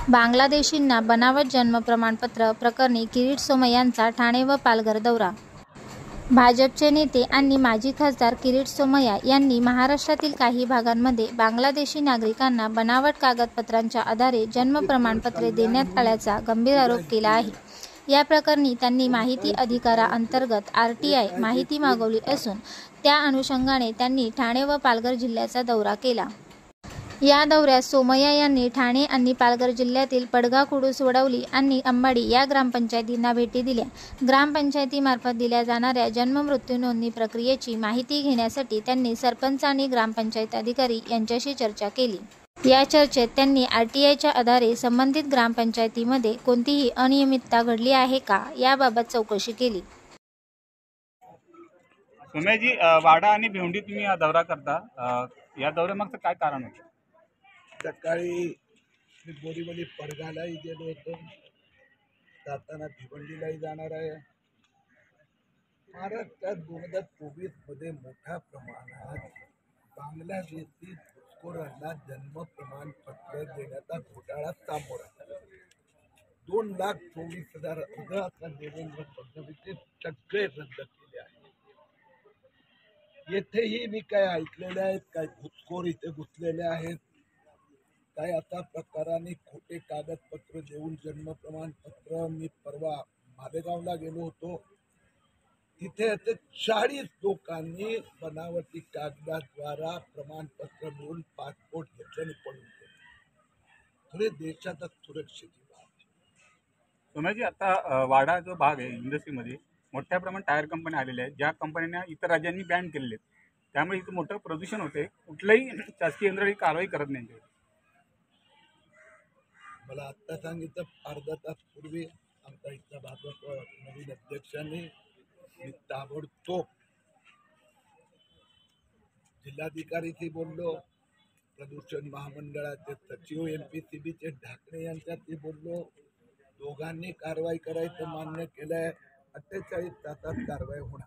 बांगलादेशींना बनावट जन्म प्रमाणपत्र प्रकरणी किरीट सोमय्या यांचा ठाणे व पालघर दौरा. भाजपचे नेते आणि माजी खासदार किरीट सोमय्या यांनी महाराष्ट्रातील काही भागांमध्ये बांगलादेशी नागरिकांना बनावट कागदपत्रांच्या आधारे जन्म प्रमाणपत्रे देण्यात आल्याचा गंभीर आरोप केला आहे. या प्रकरणी त्यांनी माहिती अधिकाराअंतर्गत RTI माहिती मागवली असून त्या अनुषंगाने त्यांनी ठाणे व पालघर जिल्ह्याचा दौरा केला. या दौऱ्यात सोमय्या यांनी ठाणे आणि पालघर जिल्ह्यातील पडगा, कुडूस, वडवली आणि अंबाडी या ग्रामपंचायतींना भेटी दिल्या. ग्रामपंचायतीमार्फत दिल्या जाणाऱ्या जन्म मृत्यू नोंदणी प्रक्रियेची माहिती घेण्यासाठी त्यांनी सरपंच आणि ग्रामपंचायत अधिकारी यांच्याशी चर्चा केली. या चर्चेत त्यांनी RTIच्या आधारे संबंधित ग्रामपंचायतीमध्ये कोणतीही अनियमितता घडली आहे का याबाबत चौकशी केली. सोमय्याजी, वाडा आणि भिवंडी तुम्ही हा दौरा करता, या दौऱ्यामागचं काय कारण होतं? सकाळी मी बोरीवली पडगालाही गेलो होतो, जाताना भिवंडीलाही जाणार आहे. महाराष्ट्रात 2024 मध्ये मोठ्या प्रमाणात बांगलादेशी घुसखोरांना जन्म प्रमाणपत्र देण्याचा घोटाळा समोर आला. 2,24,000 अर्ज आता देवेंद्र फडणवीस सगळे रद्द केले आहेत. येथेही मी काय ऐकलेले आहेत, काय घुसखोर इथे घुसलेले आहेत, काय आता प्रकाराने खोटे कागदपत्र देऊन जन्म प्रमाणपत्र. मी परवा मालेगावला गेलो होतो, तिथे 40 लोकांनी बनावटी कागदाद्वारा प्रमाणपत्र मिळून पासपोर्ट घेतल्याने पडून गेले. थोडे देशाचा सुरक्षित सोमय्याजी, आता वाडा जो भाग आहे इंडस्ट्रीमध्ये मोठ्या प्रमाणात टायर कंपन्या आलेल्या आहेत, ज्या कंपन्यांना इतर राज्यांनी बॅन केलेले आहेत. त्यामुळे इथं मोठं प्रदूषण होते. कुठलंही शासकीय यंत्रणा कारवाई करत नाही. मला आत्ता सांगितलं, अर्धा तास पूर्वी आमच्या इथल्या भाजप नवीन अध्यक्षांनी मी ताबडतोब जिल्हाधिकारीशी बोललो, प्रदूषण महामंडळाचे सचिव MPCBचे ढाकणे यांच्याशी बोललो. दोघांनी कारवाई करायचं मान्य केलंय. 48 तासात कारवाई होणार.